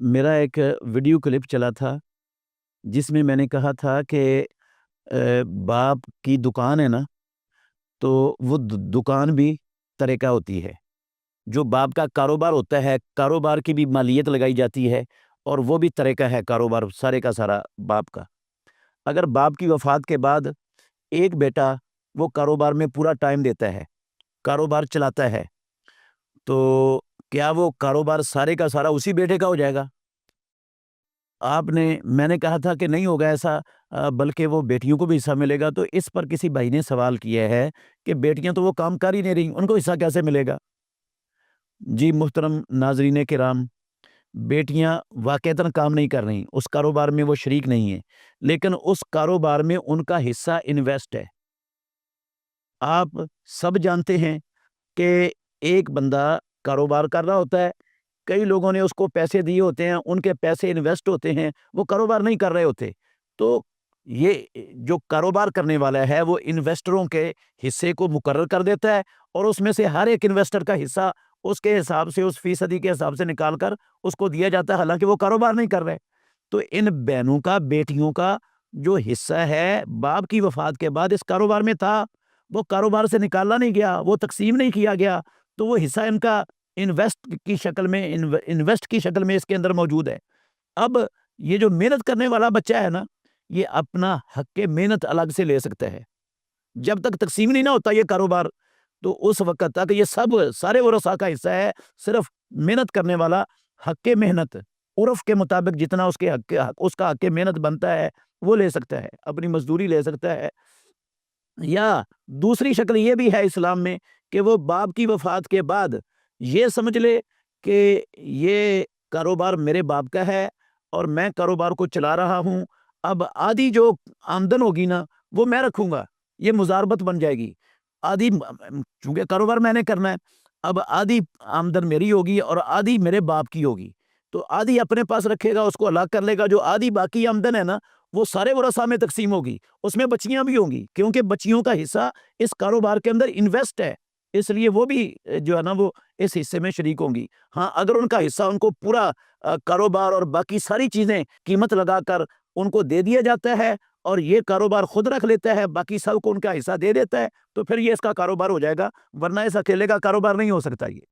मेरा एक video clip चला था जिसमें मैंने कहा था कि बाप की दुकान है ना, तो वो दुकान भी तरह होती है। जो बाप का कारोबार होता है, कारोबार की भी मालियत लगाई जाती है और वो भी तरह का है कारोबार, सारे का सारा बाप का। अगर बाप की वफ़ात के बाद एक बेटा वो कारोबार में पूरा टाइम देता है, कारोबार चलाता है, तो क्या वो कारोबार सारे का सारा उसी बेटे का हो जाएगा? मैंने कहा था कि नहीं होगा ऐसा, बल्कि वो बेटियों को भी हिस्सा मिलेगा। तो इस पर किसी भाई ने सवाल किया है कि बेटियां तो वो काम कर ही नहीं रही, उनको हिस्सा कैसे मिलेगा? जी मुहतरम नाजरीन किराम, बेटियां वाकईतन काम नहीं कर रही, उस कारोबार में वो शरीक नहीं है, लेकिन उस कारोबार में उनका हिस्सा इन्वेस्ट है। आप सब जानते हैं कि एक बंदा कारोबार कर रहा होता है, कई लोगों ने उसको पैसे दिए होते हैं, उनके पैसे इन्वेस्ट होते हैं, वो कारोबार नहीं कर रहे होते। तो ये जो कारोबार करने वाला है वो इन्वेस्टरों के हिस्से को मुकर्रर कर देता है और उसमें से हर एक इन्वेस्टर का हिस्सा उसके हिसाब से, उस फीसदी के हिसाब से निकाल कर उसको दिया जाता है, हालांकि वो कारोबार नहीं कर रहे। तो इन बहनों का, बेटियों का जो हिस्सा है बाप की वफात के बाद इस कारोबार में था, वो कारोबार से निकाला नहीं गया, वो तकसीम नहीं किया गया, तो वो हिस्सा इनका इन्वेस्ट की शक्ल में इसके अंदर मौजूद है। अब ये जो मेहनत करने वाला बच्चा है ना, ये अपना हक मेहनत अलग से ले सकता है। जब तक तकसीम नहीं ना होता ये कारोबार, तो उस वक्त तक ये सब सारे वरसा का हिस्सा है। सिर्फ मेहनत करने वाला हक मेहनत उर्फ के मुताबिक जितना उसका हक मेहनत बनता है वो ले सकता है, अपनी मजदूरी ले सकता है। या दूसरी शक्ल ये भी है इस्लाम में कि वो बाप की वफात के बाद ये समझ ले कि ये कारोबार मेरे बाप का है और मैं कारोबार को चला रहा हूँ। अब आधी जो आमदन होगी ना वो मैं रखूंगा, ये मुजारबत बन जाएगी। आधी चूंकि कारोबार मैंने करना है, अब आधी आमदन मेरी होगी और आधी मेरे बाप की होगी। तो आधी अपने पास रखेगा, उसको अलग कर लेगा। जो आधी बाकी आमदन है ना, वो सारे वरसा में तकसीम होगी, उसमें बच्चियां भी होंगी, क्योंकि बच्चियों का हिस्सा इस कारोबार के अंदर इन्वेस्ट है, इसलिए वो भी जो है ना वो इस हिस्से में शरीक होंगी। हाँ, अगर उनका हिस्सा उनको पूरा कारोबार और बाकी सारी चीजें कीमत लगाकर उनको दे दिया जाता है और ये कारोबार खुद रख लेता है, बाकी सबको उनका हिस्सा दे देता है, तो फिर ये इसका कारोबार हो जाएगा, वरना इस अकेले का कारोबार नहीं हो सकता ये।